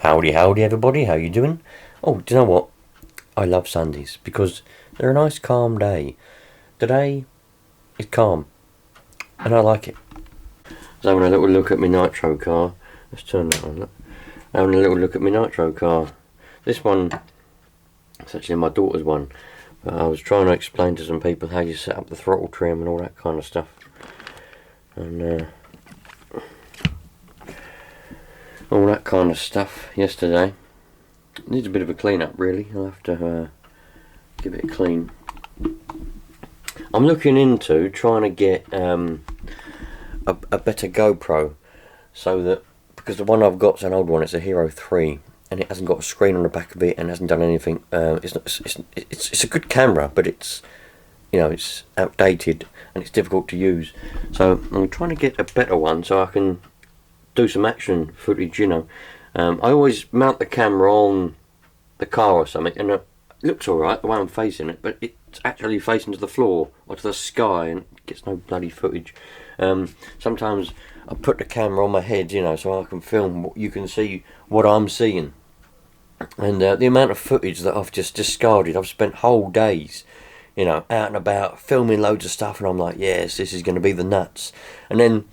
Howdy everybody, how you doing? Oh, do you know what? I love Sundays because they're a nice calm day. Today is calm and I like it. So having a little look at my nitro car. Let's turn that on. Look. Having a little look at my nitro car. This one, it's actually my daughter's one. But I was trying to explain to some people how you set up the throttle trim and all that kind of stuff. And all that kind of stuff yesterday. Needs a bit of a clean up really. I'll have to give it a clean. I'm looking into trying to get a better GoPro, so that, because the one I've got's an old one, it's a Hero 3 and it hasn't got a screen on the back of it and hasn't done anything. It's a good camera, but it's, you know, it's outdated and it's difficult to use. So I'm trying to get a better one so I can do some action footage, you know. I always mount the camera on the car or something and it looks alright the way I'm facing it, but it's actually facing to the floor or to the sky and it gets no bloody footage. Sometimes I put the camera on my head, you know, so I can film what you can see, what I'm seeing. And the amount of footage that I've just discarded, I've spent whole days, you know, out and about filming loads of stuff, and I'm like, yes, this is going to be the nuts. And then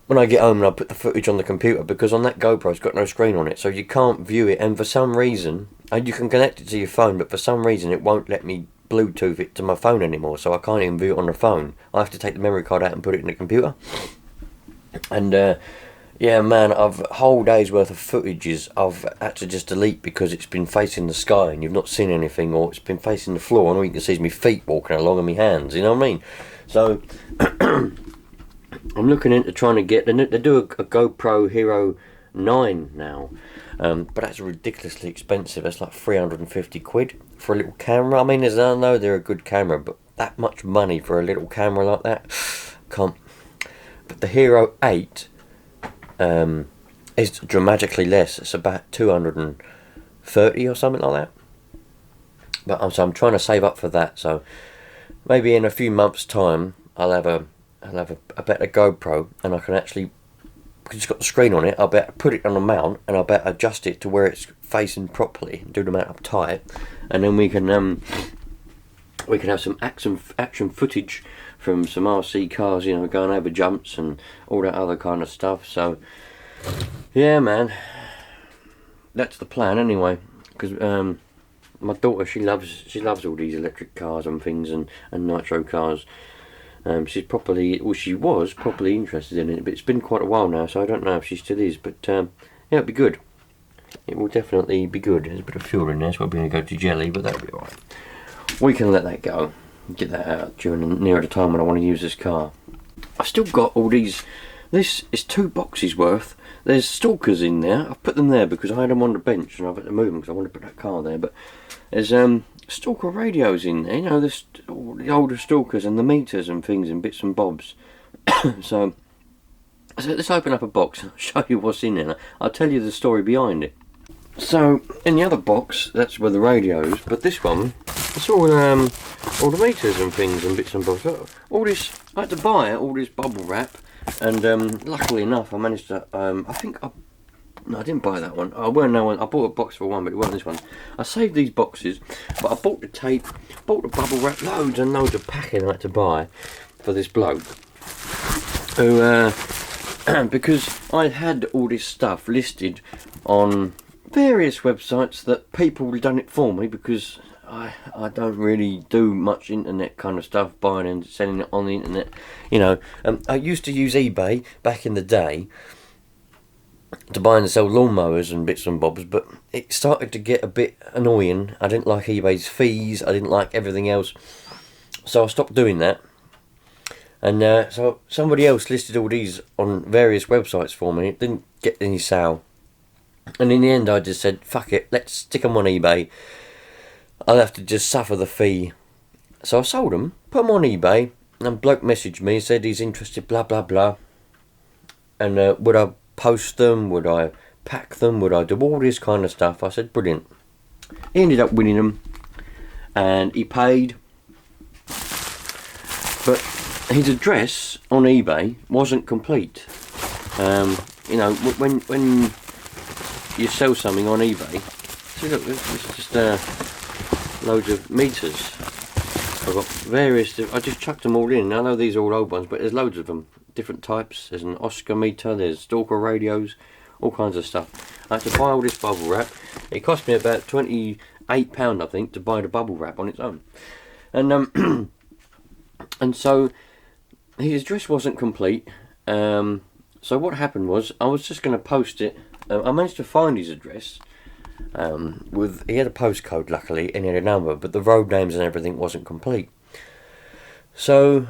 when I get home and I put the footage on the computer, because on that GoPro it's got no screen on it, so you can't view it, and for some reason, and you can connect it to your phone, but for some reason it won't let me Bluetooth it to my phone anymore, so I can't even view it on the phone. I have to take the memory card out and put it in the computer. And yeah, man, I've whole day's worth of footages I've had to just delete because it's been facing the sky and you've not seen anything, or it's been facing the floor and all you can see is my feet walking along and my hands, you know what I mean? So I'm looking into trying to get, they do a GoPro Hero 9 now, but that's ridiculously expensive. That's like 350 quid for a little camera. I mean, I know they're a good camera, but that much money for a little camera like that, can't. But the Hero 8 is dramatically less. It's about 230 or something like that. But so I'm trying to save up for that. So maybe in a few months' time, I'll have a better GoPro, and I can actually, because it's got the screen on it, I'll better put it on a mount and I'll better adjust it to where it's facing properly and do the mount up tight, and then we can have some action footage from some RC cars, you know, going over jumps and all that other kind of stuff. So yeah, man, that's the plan anyway, because my daughter, she loves all these electric cars and things and nitro cars. She was properly interested in it, but it's been quite a while now, so I don't know if she still is, but yeah, it'll be good. It will definitely be good. There's a bit of fuel in there, so I'm going to go to jelly, but that'll be alright. We can let that go, get that out nearer the time when I want to use this car. I've still got all these, this is 2 boxes worth. There's stalkers in there. I've put them there because I had them on the bench and I've had to move them because I want to put that car there, but there's stalker radios in there, you know, all the older stalkers and the meters and things and bits and bobs. So let's open up a box and I'll show you what's in there. I'll tell you the story behind it. So in the other box, that's where the radios, but this one, it's all the meters and things and bits and bobs. All this, I had to buy all this bubble wrap, and luckily enough I managed to, no, I didn't buy that one. I bought a box for one, but it wasn't this one. I saved these boxes, but I bought the tape, bought the bubble wrap, loads and loads of packing I had to buy for this bloke. Who, because I had all this stuff listed on various websites that people had done it for me, because I don't really do much internet kind of stuff, buying and selling it on the internet. You know, I used to use eBay back in the day to buy and sell lawnmowers and bits and bobs, but it started to get a bit annoying. I didn't like eBay's fees, I didn't like everything else, so I stopped doing that. And so somebody else listed all these on various websites for me. It didn't get any sale, and in the end I just said, fuck it, let's stick them on eBay. I'll have to just suffer the fee. So I sold them, put them on eBay, and a bloke messaged me, said he's interested, blah blah blah, and would I post them, would I pack them, would I do all this kind of stuff. I said brilliant. He ended up winning them and he paid, but his address on eBay wasn't complete. You know, when you sell something on eBay. See, look, this is just loads of meters. I've got various. I just chucked them all in. I know these are all old ones, but there's loads of them, different types. There's an Oscar meter. There's Stalker radios, all kinds of stuff. I had to buy all this bubble wrap. It cost me about £28, I think, to buy the bubble wrap on its own. And and so his address wasn't complete. So what happened was I was just going to post it. I managed to find his address. He had a postcode, luckily, and he had a number, but the road names and everything wasn't complete. So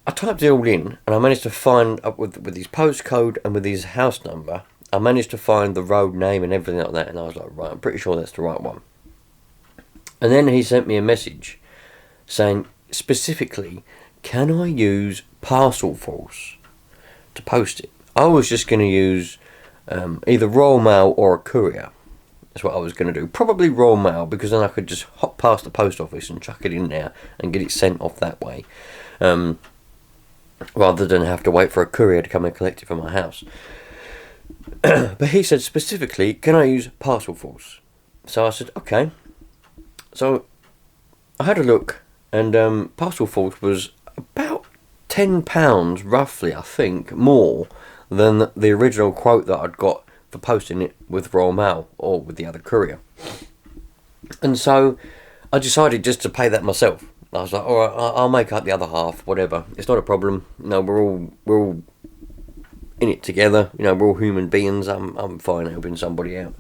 I typed it all in, and I managed to find up with his postcode and with his house number. I managed to find the road name and everything like that, and I was like, right, I'm pretty sure that's the right one. And then he sent me a message saying specifically, can I use Parcel Force to post it? I was just going to use either Royal Mail or a courier. That's what I was going to do. Probably Royal Mail, because then I could just hop past the post office and chuck it in there and get it sent off that way, rather than have to wait for a courier to come and collect it from my house. But he said specifically, can I use Parcel Force? So I said, okay. So I had a look, and Parcel Force was about £10 roughly, I think, more than the original quote that I'd got for posting it with Royal Mail or with the other courier. And so I decided just to pay that myself. I was like, all right, I'll make up the other half, whatever. It's not a problem. You know, we're all in it together. You know, we're all human beings. I'm fine helping somebody out.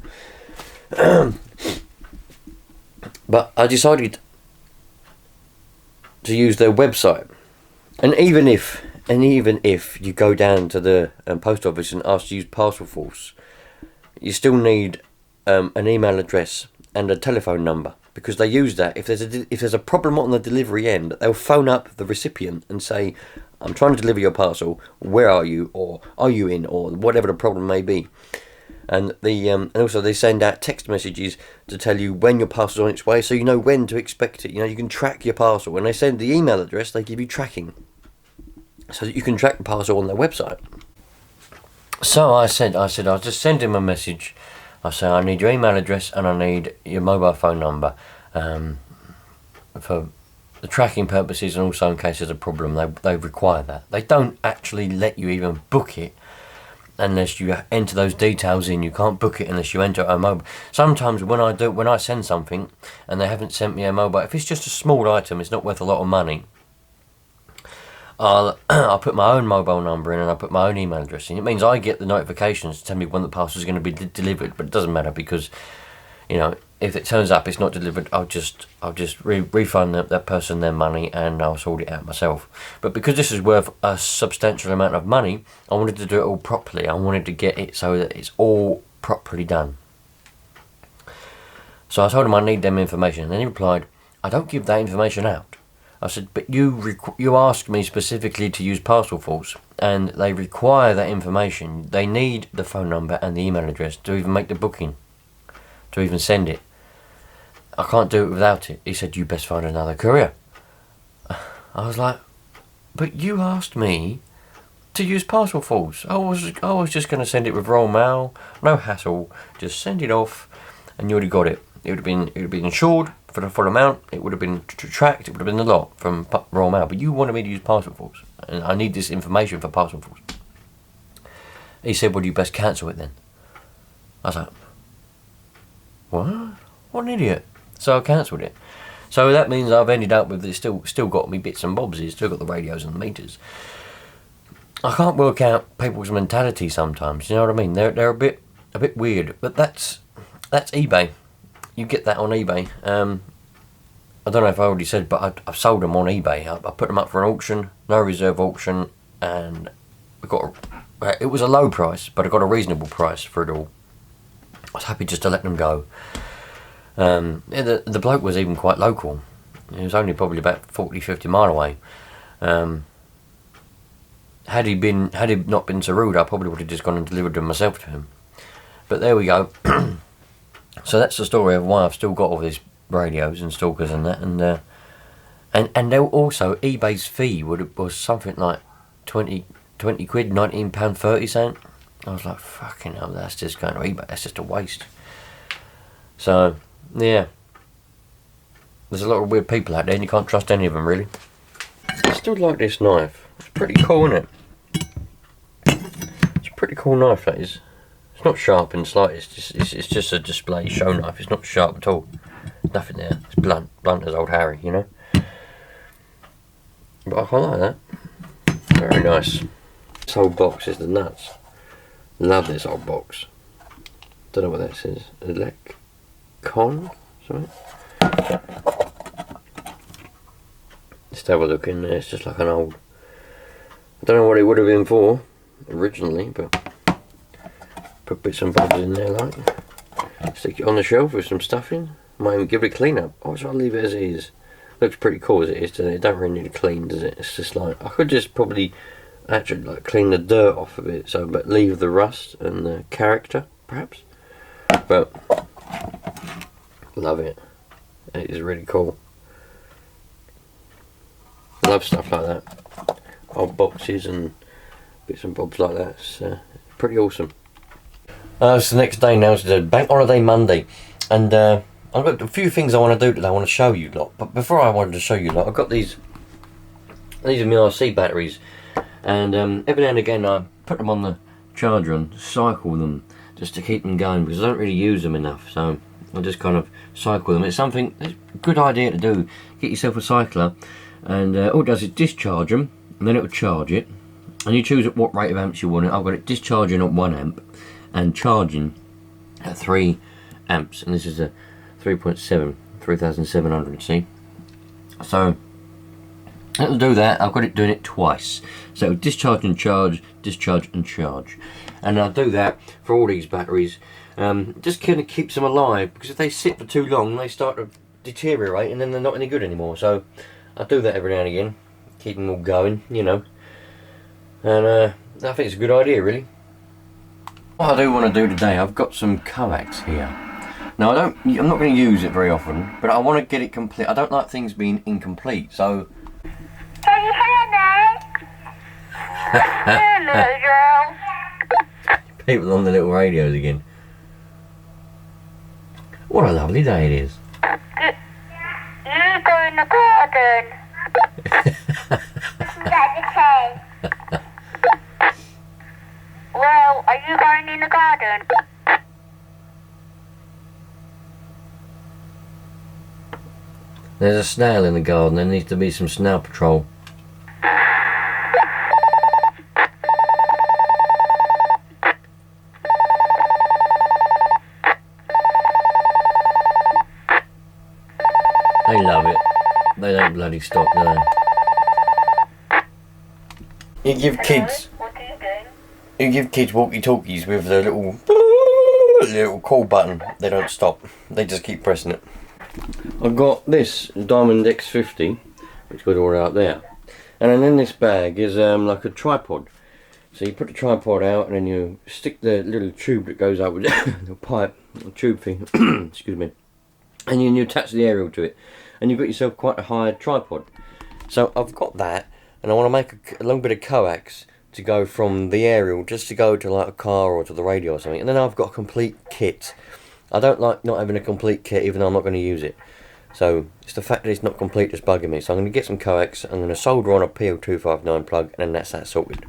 But I decided to use their website, and even if you go down to the post office and ask to use Parcel Force, you still need an email address and a telephone number, because they use that. If there's a problem on the delivery end, they'll phone up the recipient and say, I'm trying to deliver your parcel, where are you, or are you in, or whatever the problem may be. And and also they send out text messages to tell you when your parcel's on its way, so you know when to expect it. You know, you can track your parcel. When they send the email address, they give you tracking, so that you can track the parcel on their website. So I said I'll just send him a message. I say, I need your email address and I need your mobile phone number, for the tracking purposes, and also in case there's a problem, they require that. They don't actually let you even book it unless you enter those details in. You can't book it unless you enter a mobile. Sometimes when I send something and they haven't sent me a mobile, if it's just a small item, it's not worth a lot of money, I'll put my own mobile number in and I'll put my own email address in. It means I get the notifications to tell me when the parcel is going to be delivered, but it doesn't matter, because, you know, if it turns up it's not delivered, I'll just refund that person their money and I'll sort it out myself. But because this is worth a substantial amount of money, I wanted to do it all properly. I wanted to get it so that it's all properly done. So I told him I need them information, and then he replied, I don't give that information out. I said, but you asked me specifically to use Parcel Force, and they require that information. They need the phone number and the email address to even make the booking, to even send it. I can't do it without it. He said, you best find another courier. I was like, but you asked me to use Parcel Force. I was just going to send it with Royal Mail, no hassle. Just send it off, and you already got it. It would have been insured for the full amount. It would have been tracked. It would have been a lot from Royal Mail. But you wanted me to use Parcel Force, and I need this information for Parcel Force. He said, well, you best cancel it then. I was like, what? What an idiot. So I cancelled it. So that means I've ended up with it still got me bits and bobs. It's still got the radios and the meters. I can't work out people's mentality sometimes. You know what I mean? They're a bit weird. But that's eBay. You get that on eBay. I don't know if I already said, but I've sold them on eBay. I put them up for an auction, no reserve auction, and it was a low price, but I got a reasonable price for it all. I was happy just to let them go. The bloke was even quite local. He was only probably about 40-50 mile away. Had he not been so rude, I probably would have just gone and delivered them myself to him. But there we go. So that's the story of why I've still got all these radios and stalkers and that, and there also eBay's fee was something like 20 quid, £19.30. I was like, fucking hell, that's just going to eBay, that's just a waste. So, yeah. There's a lot of weird people out there and you can't trust any of them, really. I still like this knife. It's pretty cool, isn't it? It's a pretty cool knife, that is. It's not sharp in the slightest, it's just a display show knife. It's not sharp at all. Nothing there. It's blunt as old Harry, you know. But I quite like that. Very nice. This whole box is the nuts. Love this old box. Don't know what that says. Elecon? Something? Just have a look in there. It's just like an old. I don't know what it would have been for originally, but put bits and bobs in there, like. Stick it on the shelf with some stuff in. Might even give it a clean up. Or should I leave it as it is? Looks pretty cool as it is today. It don't really need a clean, does it? It's just like, I could just probably actually like clean the dirt off of it, so but leave the rust and the character, perhaps. But love it. It is really cool. Love stuff like that. Old boxes and bits and bobs like that. It's pretty awesome. It's the next day now. It's the Bank Holiday Monday, and I've got a few things I want to do today. I want to show you lot. But before I wanted to show you lot, I've got these. These are my RC batteries, and every now and again I put them on the charger and cycle them just to keep them going because I don't really use them enough. So I just kind of cycle them. It's something. It's a good idea to do. Get yourself a cycler, and all it does is discharge them, and then it will charge it. And you choose at what rate of amps you want it. I've got it discharging at 1 amp and charging at 3 amps, and this is a 3.7, 3700, see? So it'll do that. I've got it doing it twice. So discharge and charge, discharge and charge. And I'll do that for all these batteries. Just kind of keeps them alive, because if they sit for too long, they start to deteriorate and then they're not any good anymore. So I do that every now and again. Keep them all going, you know. And I think it's a good idea, really. What I do want to do today, I've got some coax here. Now I'm not going to use it very often, but I want to get it complete. I don't like things being incomplete, so. Can you hear me? Hello, girl. People on the little radios again. What a lovely day it is. You go in the garden. That's okay. Well, are you going in the garden? There's a snail in the garden. There needs to be some snail patrol. They love it. They don't bloody stop, do they? You give kids. What are you doing? You give kids walkie-talkies with the little call button. They don't stop. They just keep pressing it. I've got this Diamond X50, which goes all out there, and then in this bag is like a tripod. So you put the tripod out, and then you stick the little tube that goes up with the pipe, the tube thing. Excuse me. And you attach the aerial to it, and you've got yourself quite a high tripod. So I've got that, and I want to make a little bit of coax to go from the aerial just to go to like a car or to the radio or something, and then I've got a complete kit. I don't like not having a complete kit, even though I'm not going to use it. So it's the fact that it's not complete that's bugging me. So I'm going to get some coax, I'm going to solder on a PL259 plug, and then that's that sorted.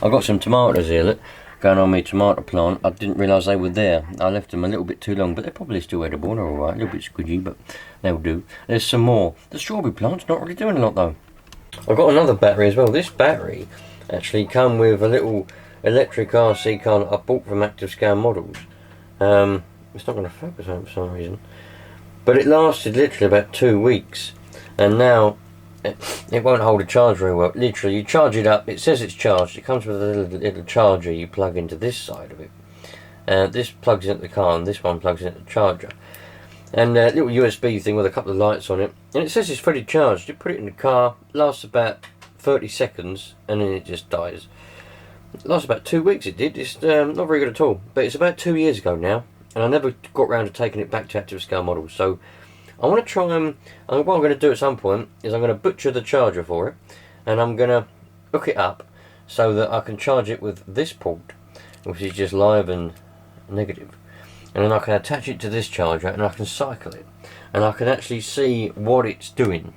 I've got some tomatoes here, look, going on my tomato plant. I didn't realise they were there. I left them a little bit too long, but they're probably still edible. They're alright, a little bit squidgy, but they'll do. There's some more. The strawberry plant's not really doing a lot though. I've got another battery as well. This battery actually come with a little electric RC car that I bought from ActiveScan Models. It's not going to focus on it for some reason, but it lasted literally about 2 weeks, and now it won't hold a charge very well. Literally, you charge it up, it says it's charged, it comes with a little charger you plug into this side of it. This plugs into the car, and this one plugs into the charger, and a little USB thing with a couple of lights on it, and it says it's fully charged. You put it in the car, lasts about 30 seconds, and then it just dies. It lasts about 2 weeks, it did. It's not very good at all, but it's about 2 years ago now, and I never got around to taking it back to ActiveScan Models. So I want to try and what I'm going to do at some point is I'm going to butcher the charger for it, and I'm going to hook it up so that I can charge it with this port, which is just live and negative. And then I can attach it to this charger and I can cycle it. And I can actually see what it's doing.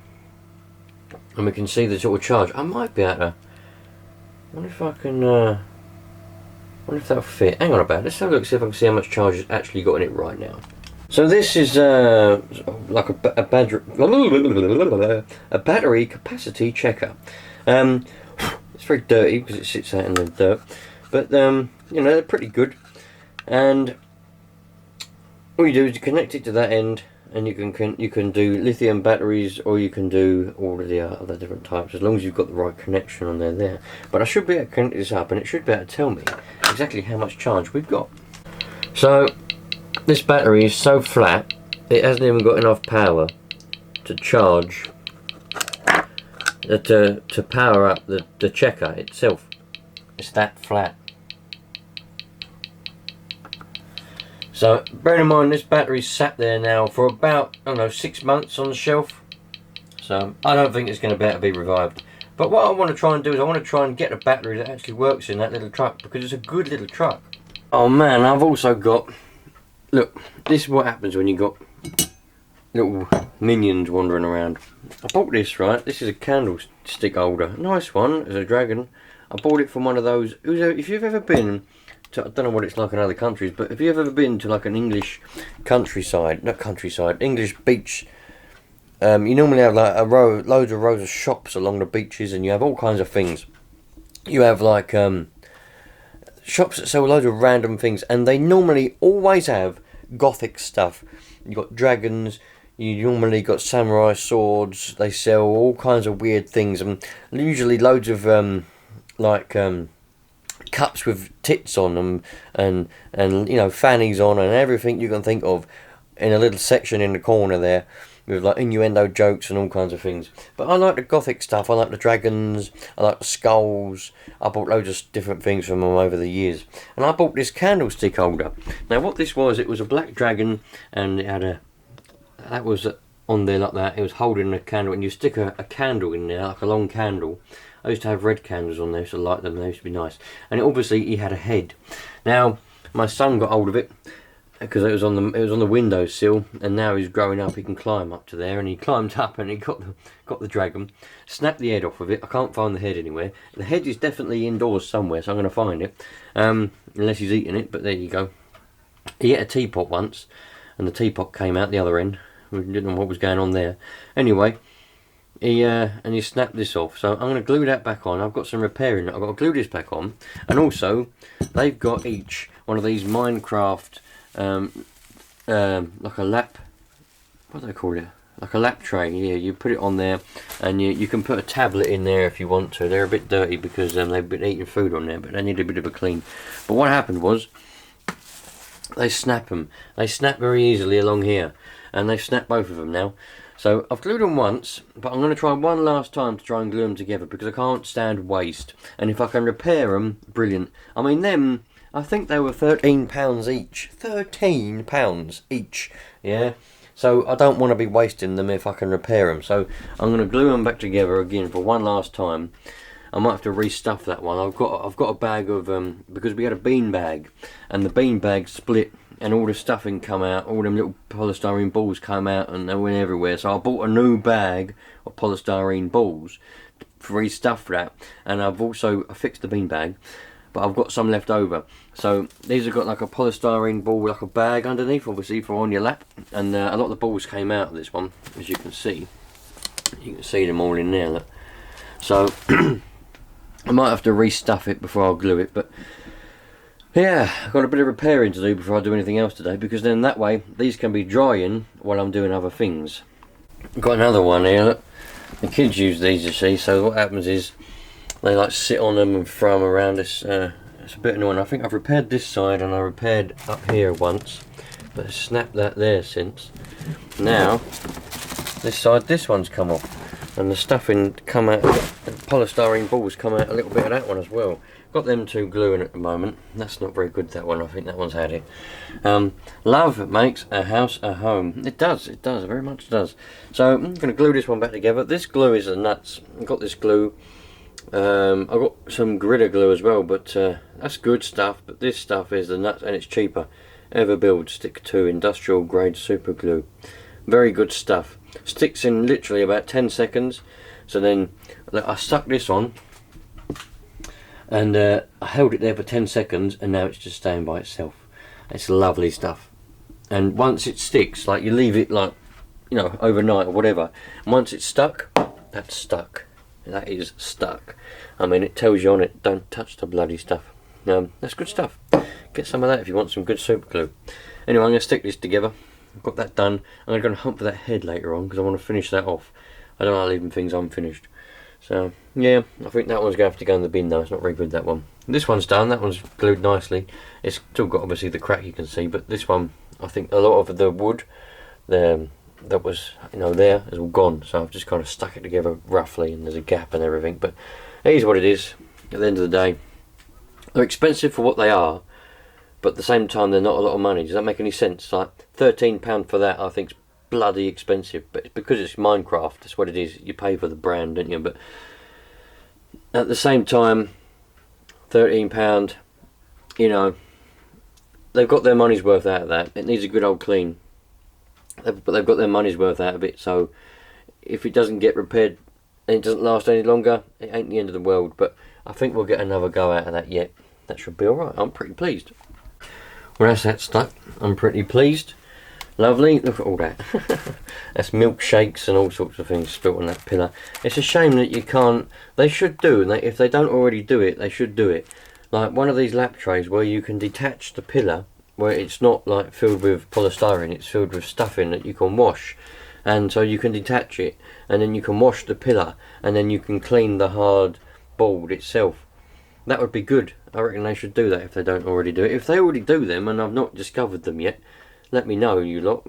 And we can see the sort of charge. I might be able to... I wonder if I can... wonder if that'll fit. Hang on a bit. Let's have a look, see if I can see how much charge it's actually got in it right now. So this is like a battery capacity checker. It's very dirty because it sits out in the dirt. But, you know, they're pretty good. And all you do is you connect it to that end, and you can do lithium batteries, or you can do all of the other different types, as long as you've got the right connection on there. But I should be able to connect this up, and it should be able to tell me exactly how much charge we've got. So this battery is so flat, it hasn't even got enough power to charge, to power up the checker itself. It's that flat. So, bearing in mind this battery's sat there now for about, I don't know, 6 months on the shelf. So, I don't think it's going to be able to be revived. But what I want to try and do is I want to try and get a battery that actually works in that little truck, because it's a good little truck. Oh man, I've also got... Look, this is what happens when you got little minions wandering around. I bought this, right? This is a candlestick holder. Nice one, as a dragon. I bought it from one of those... If you've ever been... I don't know what it's like in other countries, but have you ever been to like an English English beach? You normally have like loads of rows of shops along the beaches, and you have all kinds of things. You have like shops that sell loads of random things, and they normally always have gothic stuff. You got dragons. You normally got samurai swords. They sell all kinds of weird things, and usually loads of cups with tits on them, and you know, fannies on, and everything you can think of in a little section in the corner there, with like innuendo jokes and all kinds of things. But I like the gothic stuff. I like the dragons, I like the skulls. I bought loads of different things from them over the years, and I bought this candlestick holder. Now what this was, it was a black dragon, and it had that was on there like that. It was holding a candle, and you stick a candle in there, like a long candle. I used to have red candles on there, so I liked them. They used to be nice. And obviously, he had a head. Now, my son got hold of it because it was on the windowsill, and now he's growing up. He can climb up to there, and he climbed up, and he got the dragon, snapped the head off of it. I can't find the head anywhere. The head is definitely indoors somewhere, so I'm going to find it, unless he's eating it. But there you go. He ate a teapot once, and the teapot came out the other end. We didn't know what was going on there. Anyway. He snapped this off, so I'm going to glue that back on. I've got some repairing. I've got to glue this back on, and also they've got each one of these Minecraft like a lap. What do they call it? Like a lap tray. Yeah, you put it on there, and you can put a tablet in there if you want to. They're a bit dirty because they've been eating food on there, but they need a bit of a clean. But what happened was they snap them. They snap very easily along here, and they've snapped both of them now. So I've glued them once, but I'm going to try one last time to try and glue them together, because I can't stand waste. And if I can repair them, brilliant. I mean, them, I think they were £13 each. £13 each, yeah? So I don't want to be wasting them if I can repair them. So I'm going to glue them back together again for one last time. I might have to restuff that one. I've got a bag of, because we had a bean bag, and the bean bag split, and all the stuffing come out, all them little polystyrene balls come out, and they went everywhere. So I bought a new bag of polystyrene balls to restuff that, and I've also fixed the bean bag, but I've got some left over. So these have got like a polystyrene ball, like a bag underneath, obviously for on your lap, and a lot of the balls came out of this one, as you can see. You can see them all in there, look. So I might have to restuff it before I glue it, but yeah, I've got a bit of repairing to do before I do anything else today, because then that way these can be drying while I'm doing other things. I've got another one here, look. The kids use these, you see, so what happens is they like sit on them and throw them around. It's a bit annoying. I think I've repaired this side, and I repaired up here once, but I snapped that there since. Now, this side, this one's come off, and the stuffing come out, the polystyrene balls come out a little bit of that one as well. Got them two gluing at the moment. That's not very good, that one. I think that one's had it. Love makes a house a home. It does, very much does. So I'm going to glue this one back together. This glue is a nuts. I've got this glue I've got some Gorilla Glue as well, but that's good stuff. But this stuff is the nuts, and it's cheaper. Everbuild Stick 2 industrial grade super glue. Very good stuff. Sticks in literally about 10 seconds. So then I stuck this on, and I held it there for 10 seconds, and now it's just staying by itself. It's lovely stuff. And once it sticks, like you leave it like, you know, overnight or whatever, and once it's stuck, that's stuck. That is stuck. I mean, it tells you on it, don't touch the bloody stuff. That's good stuff. Get some of that if you want some good super glue. Anyway, I'm going to stick this together. I've got that done. I'm going to go and hunt for that head later on, because I want to finish that off. I don't like leaving things unfinished. So, yeah, I think that one's going to have to go in the bin though. It's not very good, that one. This one's done. That one's glued nicely. It's still got, obviously, the crack you can see, but this one, I think a lot of the wood that was, you know, there is all gone. So I've just kind of stuck it together roughly, and there's a gap and everything. But it is what it is. At the end of the day, they're expensive for what they are, but at the same time, they're not a lot of money. Does that make any sense? Like, £13 for that, I think, is bloody expensive. But it's because it's Minecraft, that's what it is. You pay for the brand, don't you? But at the same time, £13, you know, they've got their money's worth out of that. It needs a good old clean. But they've got their money's worth out of it. So if it doesn't get repaired and it doesn't last any longer, it ain't the end of the world. But I think we'll get another go out of that yet. That should be alright. I'm pretty pleased. Well, that's that stuck. I'm pretty pleased. Lovely. Look at all that. That's milkshakes and all sorts of things spilt on that pillar. It's a shame that you can't. They should do, and if they don't already do it, they should do it. Like one of these lap trays where you can detach the pillar, where it's not like filled with polystyrene, it's filled with stuffing that you can wash. And so you can detach it, and then you can wash the pillar, and then you can clean the hard board itself. That would be good. I reckon they should do that if they don't already do it. If they already do them and I've not discovered them yet, let me know, you lot,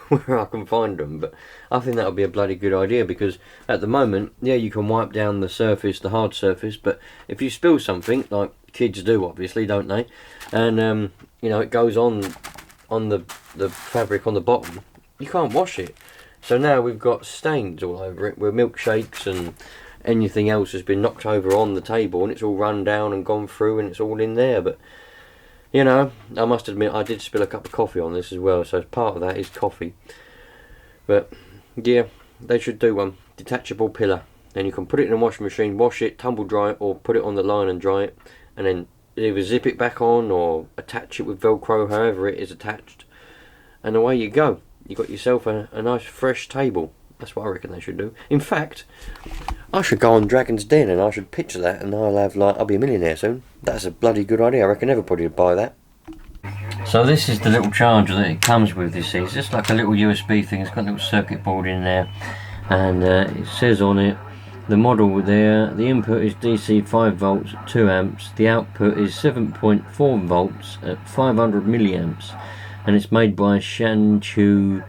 where I can find them. But I think that would be a bloody good idea, because at the moment, yeah, you can wipe down the surface, the hard surface, but if you spill something, like kids do obviously, don't they, and you know, it goes on the fabric on the bottom, you can't wash it. So now we've got stains all over it where milkshakes and anything else has been knocked over on the table, and it's all run down and gone through, and it's all in there. But you know, I must admit, I did spill a cup of coffee on this as well, so part of that is coffee. But yeah, they should do one. Detachable pillar. Then you can put it in a washing machine, wash it, tumble dry it, or put it on the line and dry it, and then either zip it back on or attach it with Velcro, however it is attached, and away you go. You got yourself a nice fresh table. That's what I reckon they should do. In fact, I should go on Dragon's Den and I should picture that, and I'll be a millionaire soon. That's a bloody good idea. I reckon everybody would buy that. So this is the little charger that it comes with. This is just like a little USB thing. It's got a little circuit board in there, and it says on it the model there. The input is DC 5 volts at 2 amps. The output is 7.4 volts at 500 milliamps, and it's made by Shanchu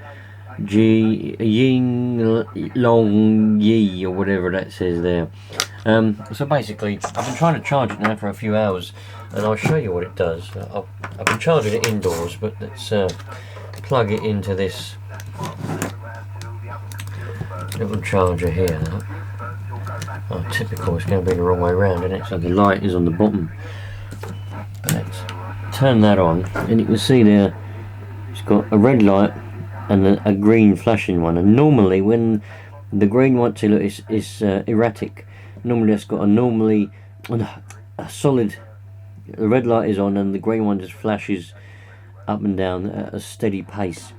Ying Long Yi, or whatever that says there. So basically, I've been trying to charge it now for a few hours, and I'll show you what it does. I've been charging it indoors, but let's plug it into this little charger here. Oh, typical, it's going to be the wrong way around, isn't it? So the light is on the bottom. But let's turn that on, and you can see there it's got a red light and a green flashing one. And normally when the green one is erratic, normally it's got a solid, the red light is on and the green one just flashes up and down at a steady pace,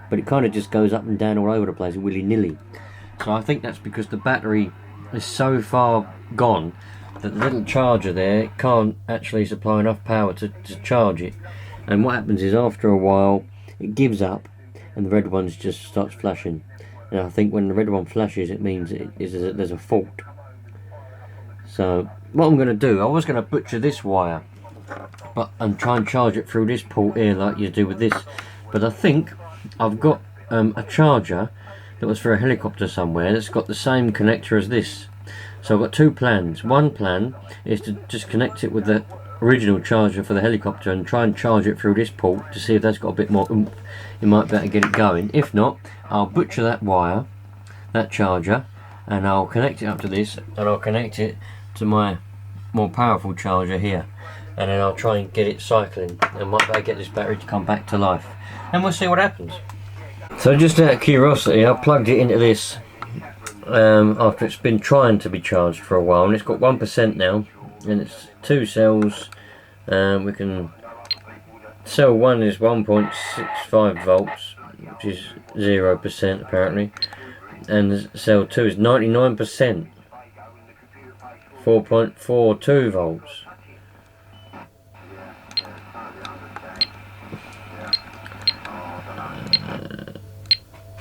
but it kind of just goes up and down all over the place willy-nilly. So I think that's because the battery is so far gone that the little charger there can't actually supply enough power to charge it, and what happens is after a while it gives up and the red one just starts flashing. And I think when the red one flashes, it means there's a fault. So what I'm going to do, I was going to butcher this wire and try and charge it through this port here like you do with this, but I think I've got a charger that was for a helicopter somewhere that's got the same connector as this. So I've got two plans. One plan is to just connect it with the original charger for the helicopter and try and charge it through this port to see if that's got a bit more oomph. You might better get it going. If not, I'll butcher that wire, that charger, and I'll connect it up to this, and I'll connect it to my more powerful charger here, and then I'll try and get it cycling, and might be able to get this battery to come back to life, and we'll see what happens. So just out of curiosity, I plugged it into this after it's been trying to be charged for a while, and it's got 1% now, and it's 2 cells. We can cell 1 is 1.65 volts, which is 0% apparently, and cell 2 is 99%, 4.42 volts.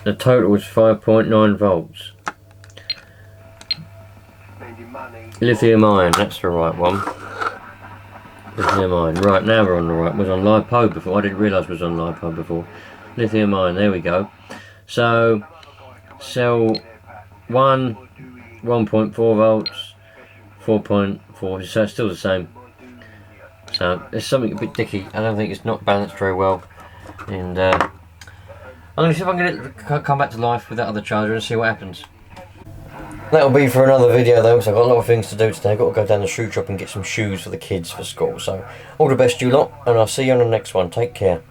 The total is 5.9 volts. Lithium ion, that's the right one. Lithium ion. Right, now we're on the right. Was on LiPo before. I didn't realise it was on LiPo before. Lithium ion, there we go. So, cell 1, 1.4 volts, 4.4, so it's still the same. So, there's something a bit dicky. I don't think it's not balanced very well. And, I'm going to see if I can get it come back to life with that other charger and see what happens. That'll be for another video though, because I've got a lot of things to do today. I've got to go down the shoe shop and get some shoes for the kids for school. So all the best you lot, and I'll see you on the next one. Take care.